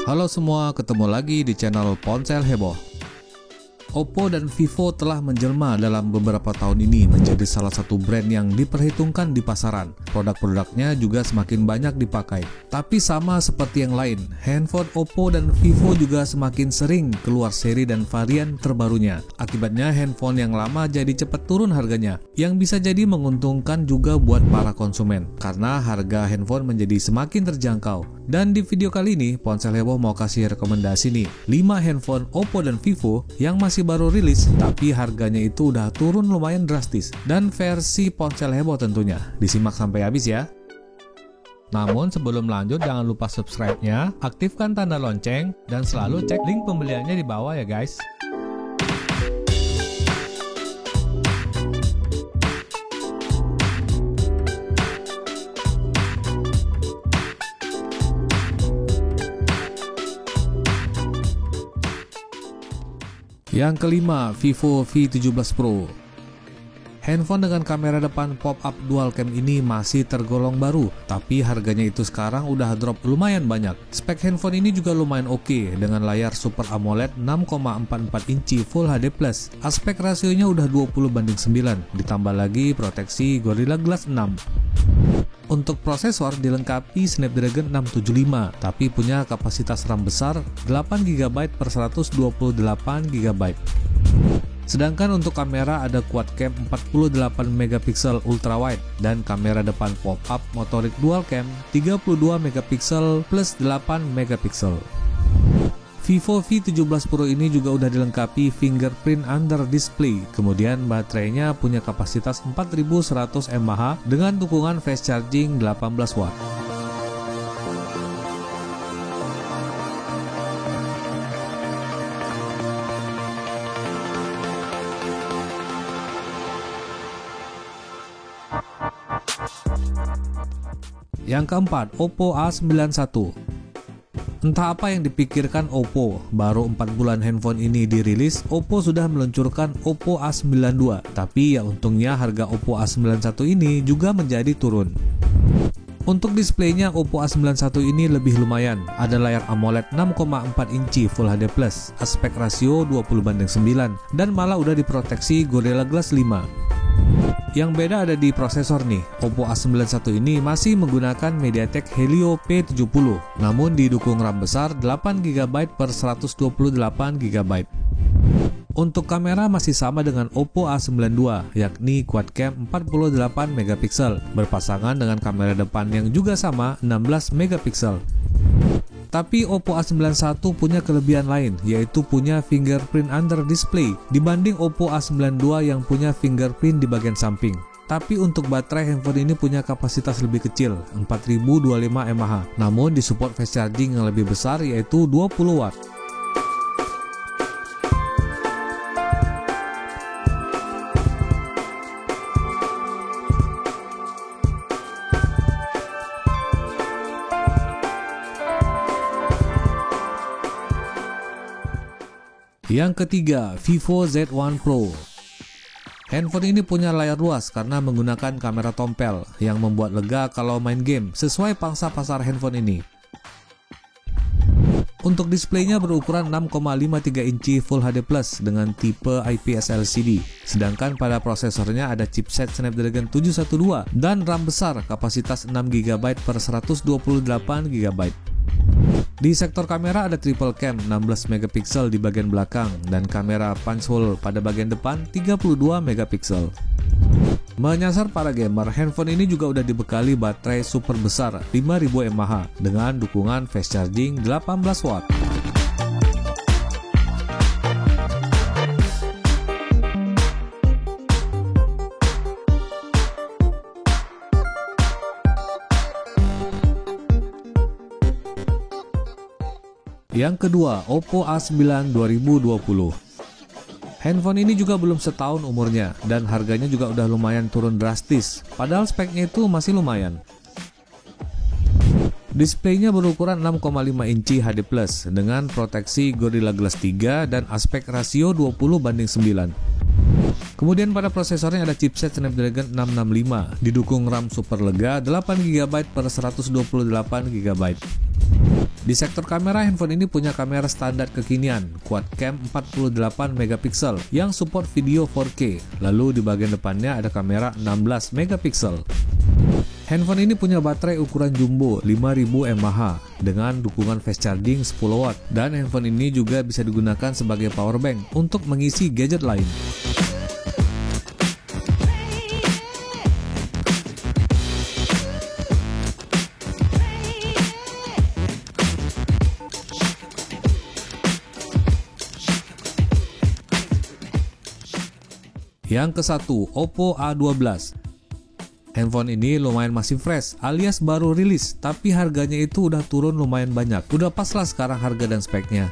Halo semua, ketemu lagi di channel Ponsel Heboh. Oppo dan Vivo telah menjelma dalam beberapa tahun ini menjadi salah satu brand yang diperhitungkan di pasaran. Produk-produknya juga semakin banyak dipakai. Tapi sama seperti yang lain, handphone Oppo dan Vivo juga semakin sering keluar seri dan varian terbarunya. Akibatnya handphone yang lama jadi cepat turun harganya, yang bisa jadi menguntungkan juga buat para konsumen, karena harga handphone menjadi semakin terjangkau. Dan di video kali ini, Ponsel Heboh mau kasih rekomendasi nih, 5 handphone Oppo dan Vivo yang masih baru rilis, tapi harganya itu udah turun lumayan drastis. Dan versi Ponsel Heboh tentunya. Disimak sampai habis ya. Namun sebelum lanjut, jangan lupa subscribe-nya, aktifkan tanda lonceng, dan selalu cek link pembeliannya di bawah ya guys. Yang kelima, Vivo V17 Pro. Handphone dengan kamera depan pop-up dual cam ini masih tergolong baru, tapi harganya itu sekarang udah drop lumayan banyak. Spek handphone ini juga lumayan oke, dengan layar Super AMOLED 6,44 inci Full HD+. Aspek rasionya udah 20:9, ditambah lagi proteksi Gorilla Glass 6. Untuk prosesor dilengkapi Snapdragon 675, tapi punya kapasitas RAM besar 8GB per 128GB. Sedangkan untuk kamera ada quad cam 48MP ultrawide dan kamera depan pop-up motorik dual cam 32MP plus 8MP. Vivo V17 Pro ini juga udah dilengkapi fingerprint under display, kemudian baterainya punya kapasitas 4100 mAh dengan dukungan fast charging 18 watt. Yang keempat, Oppo A91. Entah apa yang dipikirkan Oppo, baru 4 bulan handphone ini dirilis, Oppo sudah meluncurkan Oppo A92. Tapi ya untungnya harga Oppo A91 ini juga menjadi turun. Untuk displaynya Oppo A91 ini lebih lumayan, ada layar AMOLED 6,4 inci Full HD+, aspek rasio 20:9, dan malah udah diproteksi Gorilla Glass 5. Yang beda ada di prosesor nih. Oppo A91 ini masih menggunakan MediaTek Helio P70, namun didukung RAM besar 8GB per 128GB. Untuk kamera masih sama dengan Oppo A92, yakni quad cam 48MP, berpasangan dengan kamera depan yang juga sama 16MP. Tapi Oppo A91 punya kelebihan lain, yaitu punya fingerprint under display dibanding Oppo A92 yang punya fingerprint di bagian samping. Tapi untuk baterai handphone ini punya kapasitas lebih kecil, 4025 mAh, namun disupport fast charging yang lebih besar yaitu 20 watt. Yang ketiga, Vivo Z1 Pro. Handphone ini punya layar luas karena menggunakan kamera tompel yang membuat lega kalau main game sesuai pangsa pasar handphone ini. Untuk displaynya berukuran 6,53 inci Full HD Plus dengan tipe IPS LCD. Sedangkan pada prosesornya ada chipset Snapdragon 712 dan RAM besar kapasitas 6GB per 128GB. Di sektor kamera ada triple cam 16MP di bagian belakang dan kamera punch hole pada bagian depan 32MP. Menyasar para gamer, handphone ini juga udah dibekali baterai super besar 5000 mAh dengan dukungan fast charging 18 watt. Yang kedua, Oppo A9 2020. Handphone ini juga belum setahun umurnya dan harganya juga udah lumayan turun drastis, padahal speknya itu masih lumayan. Displaynya berukuran 6,5 inci HD+ dengan proteksi Gorilla Glass 3 dan aspek rasio 20:9. Kemudian pada prosesornya ada chipset Snapdragon 665, didukung RAM super lega 8GB per 128GB. Di sektor kamera, handphone ini punya kamera standar kekinian, quad cam 48MP yang support video 4K. Lalu di bagian depannya ada kamera 16MP. Handphone ini punya baterai ukuran jumbo 5000 mAh dengan dukungan fast charging 10W, dan handphone ini juga bisa digunakan sebagai power bank untuk mengisi gadget lain. Yang ke-1, Oppo A12. Handphone ini lumayan masih fresh alias baru rilis, tapi harganya itu udah turun lumayan banyak. Udah pas lah sekarang harga dan speknya.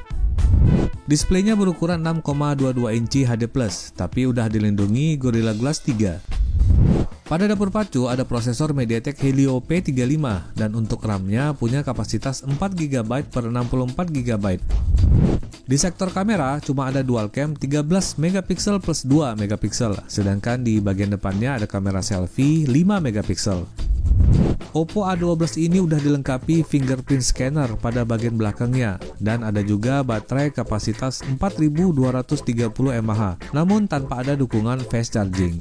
Displaynya berukuran 6,22 inci HD+, tapi udah dilindungi Gorilla Glass 3. Pada dapur pacu ada prosesor MediaTek Helio P35 dan untuk RAM-nya punya kapasitas 4GB per 64GB. Di sektor kamera cuma ada dual cam 13MP plus 2MP, sedangkan di bagian depannya ada kamera selfie 5MP. Oppo A12 ini udah dilengkapi fingerprint scanner pada bagian belakangnya dan ada juga baterai kapasitas 4230 mAh, namun tanpa ada dukungan fast charging.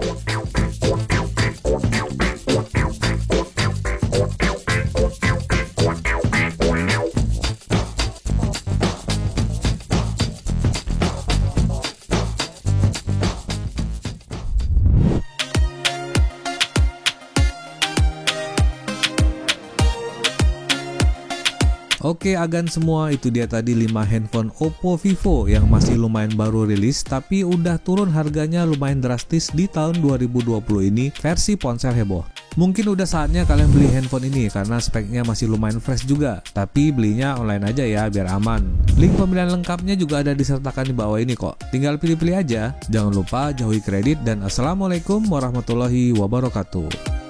Oke agan semua, itu dia tadi 5 handphone Oppo Vivo yang masih lumayan baru rilis tapi udah turun harganya lumayan drastis di tahun 2020 ini versi ponsel heboh. Mungkin udah saatnya kalian beli handphone ini karena speknya masih lumayan fresh juga, tapi belinya online aja ya biar aman. Link pembelian lengkapnya juga ada disertakan di bawah ini kok, tinggal pilih-pilih aja. Jangan lupa jauhi kredit dan assalamualaikum warahmatullahi wabarakatuh.